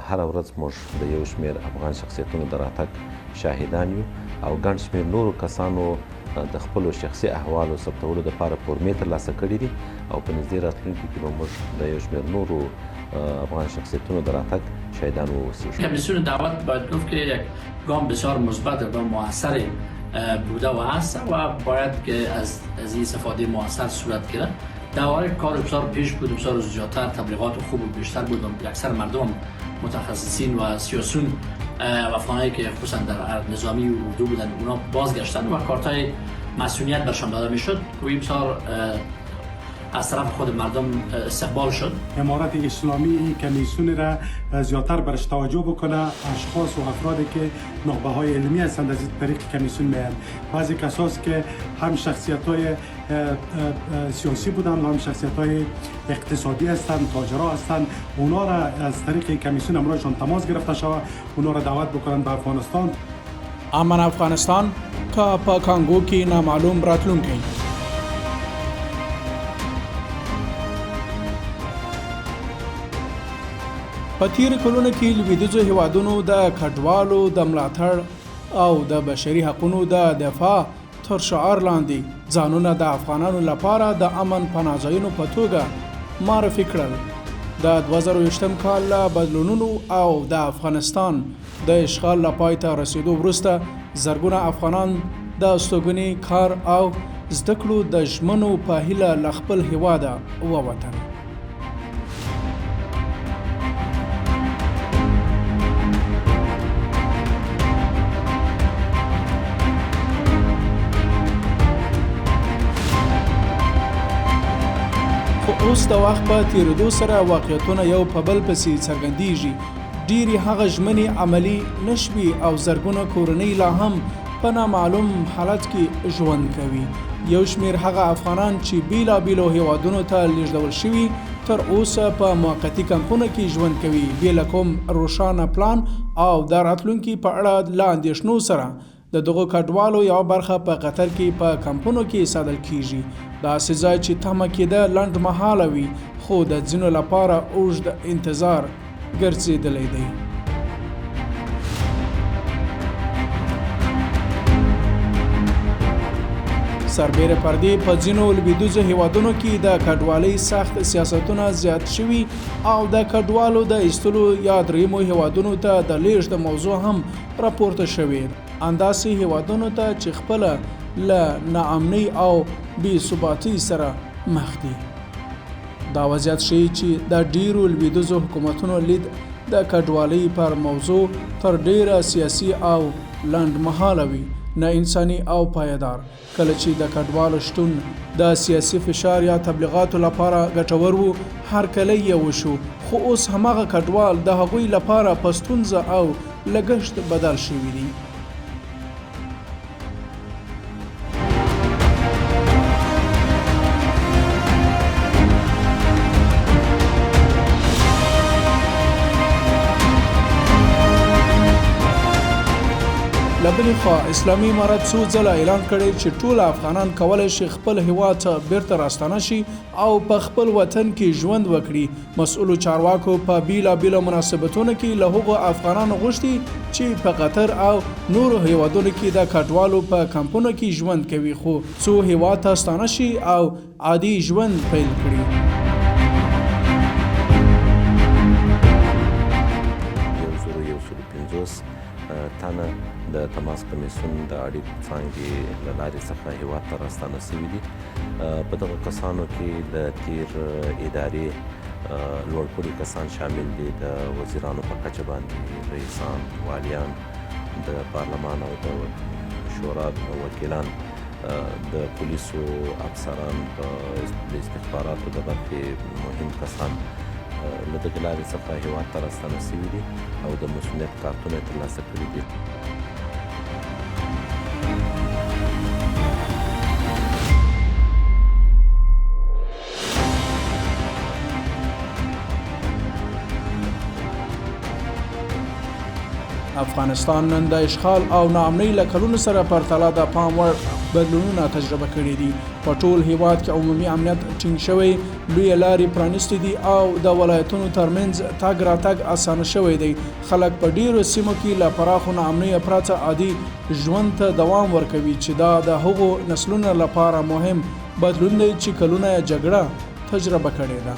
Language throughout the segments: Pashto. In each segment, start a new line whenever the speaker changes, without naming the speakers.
هره ورځ موږ د یو شمېر افغان شخصیتونو د راتګ شاهدان یو او ګڼ شمېر نورو کسانو د خپلو شخصي احوالو ثبتولو دپاره فورمې ترلاسه کړي دي او په نږدې راتلونکي کې به موږ د یو شمېر نورو افغان شخصیتونو د راتګ شاهدان واوسیم.
کمیسیون دعوت باید گفت که یک گام بسیار مثبت و موثر بوده و هست و باید که از این استفاده موثر صورت گیرد. درباره کار بسیار پیش بود، بسیار زیادتر تبلیغات خوب و بیشتر بود و اکثر مردم متخصصین و سیاسیون و افغانایی که خصوصا در نظامی و اردو بودن اونا بازگشتن و کارتای مسئولیت برشان داده میشد و این بسیار از طرف خود مردم استقبال شد.
امارت اسلامی کمیسیون را زیادتر برش توجه بکنه، اشخاص و افرادی که نخبه های علمی هستند از طریق کمیسیون میاند. بعضی کساست که هم شخصیت های سیاسی بودند و هم شخصیت های اقتصادی هستند، تاجرها هستند، اونا را از طریق کمیسیون امروزشان تماس گرفته شود، اونا را دعوت بکنند به افغانستان.
امن افغانستان که په کانګو کې نامعلوم راتلونکی. په تیر کلونو کې لویدیځو هېوادونو د کډوالو د ملاتړ او د بشري حقوقو د دفاع تر شعار لاندې ځانونه د افغانانو لپاره د امن پناه ځایونو په توګه معرفي کړل. د 2020 کال له بدلونونو او د افغانستان د اشغال له پای ته رسیدو وروسته زرګونه افغانان د استوګنې کار او زده کړو د ژمنو په هیله له خپل هېواده ووتل. اوس د وخت په تیریدو سره واقعیتونه یو په بل پسې څرګندېږي. ډېرې هغه ژمنې عملي نشوي او زرګونه کورنۍ لا هم په نامعلوم حالت کې ژوند کوي. یو شمېر هغه افغانان چې بیلابیلو هېوادونو ته لیږدول شوي تر اوسه په موقتي کمپونو کې ژوند کوي بې له کوم روښانه پلان او د راتلونکي په اړه له اندېښنو سره. د دغو کډوالو یوه برخه په قطر کې په کمپونو کې ساتل کیږي. داسې ځای چې تمه کېده لنډ مهاله وي خو د ځینو لپاره اوږد انتظار ګرځېدلی دی. سربیره پر دې په ځینو لویدیځو هېوادونو کې د کډوالۍ سخت سیاستونه زیات شوي او د کډوالو د ایستلو یا دریمو هېوادونو ته د لیږد موضوع هم راپورته شوې. انداسې هېوادونو ته چې خپله له ناامنۍ او بې ثباتۍ سره مخ دي. دا وضعیت ښیي چې د ډیرو لویدیځو حکومتونو لید د کډوالۍ پر موضوع تر ډیره سیاسي او لنډمهاله وي، نه انساني او پایدار. کله چې د کډوالو شتون د سیاسي فشار یا تبلیغاتو لپاره ګټور و، هرکلی یې وشو، خو اوس هماغه کډوال د هغوی لپاره په ستونزه او لګښت بدل شوي دي. لبنې خوا اسلامي امارت څو ځله اعلان کړی چې ټول افغانان کولی شي خپل هیواد ته بیرته راستانه شي او په خپل وطن کې ژوند وکړي. مسؤلو چارواکو په بیلابیلو مناسبتونو کې له هغو افغانانو غوښتي چې په قطر او نورو هیوادونو کې د کډوالو په کمپونو کې ژوند کوي خو څو هیواد ته ستانه شي او عادي ژوند پیل کړي.
تنه د تماس کمیسیون د اړیکو څانګې له لارې څخه هېواد ته راستانه شوي دي. په دغه کسانو کې د تیر ادارې لوړپوړي کسان شامل دي، د وزیرانو په کچه باندې رئیسان، والیان، د پارلمان او د شورا وکیلان، د پولیسو افسران، د استخباراتو د برخې مهم کسان له دغې لارې څخه هېواد ته راستانه شوي دي او د مسؤلیت کارتونه یې ترلاسه کړي دي.
افغانستان نن د اشغال او ناامنۍ له کلونو سره پرتله د پام وړ بدلونونه تجربه کړي دي. په ټول هیواد کې عمومي امنیت ټینګ شوی، لویې لارې پرانیستې دي او د ولایتونو ترمنځ تګ راتګ اسانه شوی دی. خلک په ډیرو سیمو کې له پراخو ناامنیو پرته عادي ژوند ته دوام ورکوي چې دا د هغو نسلونو لپاره مهم بدلون دی چې کلونه یې جګړه تجربه کړې ده.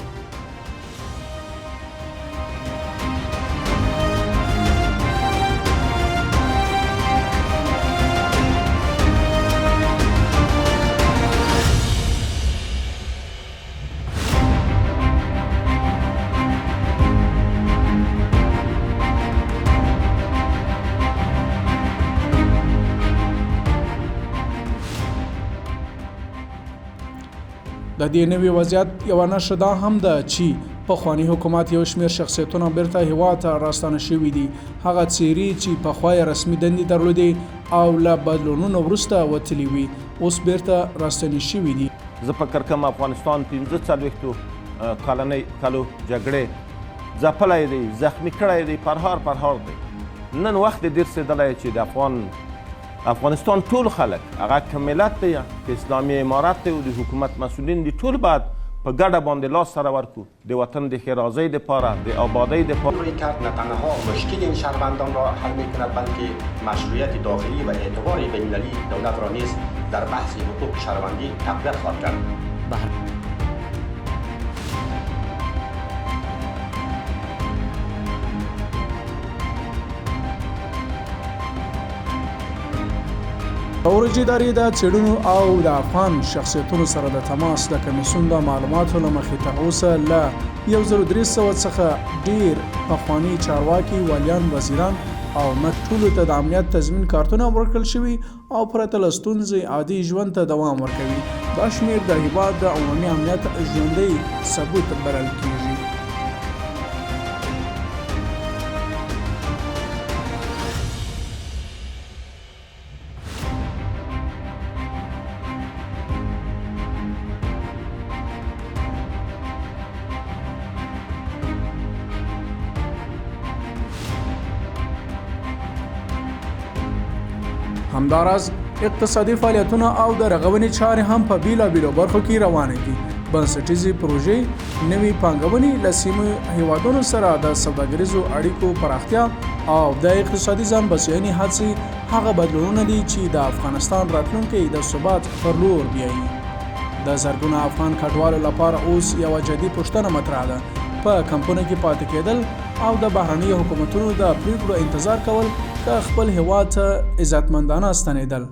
د دې نوي وضعیت یوه نښه دا هم ده چې پخواني حکومت یو شمېر شخصیتونه بیرته هېواد ته راستانه شوي دي. هغه څېړي چې پخوا یې رسمي دندې درلودې او له بدلونونو وروسته وتلي وي اوس بیرته راستنې شوي دي.
زه فکر کوم افغانستان 45 کالو جګړې ځپلی دی، زخمي کړی دی، پرهار دی. نن وخت ډېر رسېدلی چې د افغانستان ټول خلک هغه که ملت دی که اسلامي امارت دی او د حکومت مسئولین دي ټول باید په ګډه باندې لاس سره ورکو د وطن د ښېرازۍ دپاره د آبادۍ دپاره.
روی کرد نه تنها مشکل این شهروندان را حل میکند بلکه مشروعیت داخلی و اعتبار بین‌المللی دولت را نیز در بحث حقوق شهروندی تقویت خواهد کرد.
اورجی ادارې د څېړنو او د افغان شخصیتونو سره د تماس د کمیسیون د معلوماتو له مخې تر اوسه له 1300 څخه ډېر پخواني چارواکي، والیان، وزیران او ټولو ته د امنیت تضمین کارتونه ورکړل شوي او پرته له ستونزې عادي ژوند ته دوام ورکوي. دا شمېر د هېواد د عمومي امنیت ژوندی ثبوت بلل کېږي. همداراز اقتصادي فعالیتونه او د رغونې چارې هم په بیلابیلو برخو کې روانې دي. بنسټیزې پروژې، نوې پانګونې، له سیمو هېوادونو سره د سوداګریزو اړیکو پراختیا او د اقتصادي ځان بسیاینې هڅې هغه بدلونونه دي چې د افغانستان راتلونکی د ثبات پر لور بیایي. د زرګونه افغان کډوالو لپاره اوس یوه جدي پوښتنه مطرح ده: په کمپونو کې پاتې کېدل او د بهرنیو حکومتونو د پریکړو انتظار کول که خپل هېواد ته عزتمندانه ستنېدل.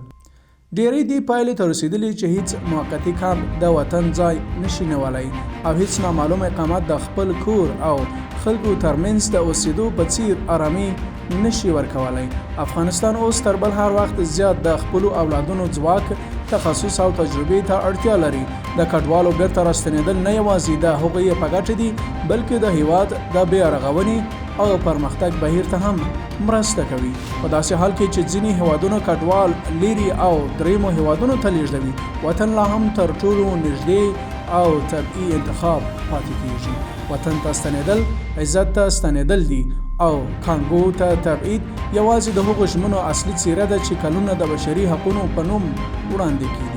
ډېری دې پایلې ته رسېدلي چې هیڅ موقتي کار د وطن ځای نشي نیولی او هیڅ نامعلوم اقامت د خپل کور او خلکو ترمنځ د اوسېدو په څیر آرامي نشي ورکولی. افغانستان اوس تر بل هر وخت زیات د خپلو اولادونو ځواک، تخصص او تجربې ته اړتیا لري. د کډوالو بیرته راستنېدل نه یوازې د هغوی په ګټه دي بلکې د هېواد د بیا رغونې او پرمختګ بهیر ته هم مرسته کوي. په داسې حال کې چې ځینې هېوادونو کډوال لیرې او دریمو هېوادونو ته لیږدوي، وطن لا هم تر ټولو نږدې او طبیعي انتخاب پاتې کېږي. وطن ته ستنېدل عزت ته ستنېدل دي او کانګو ته تبعید یوازې د هغو ژمنو اصلي څېره ده چې کلونه د بشري حقونو په نوم وړاندې کېږي.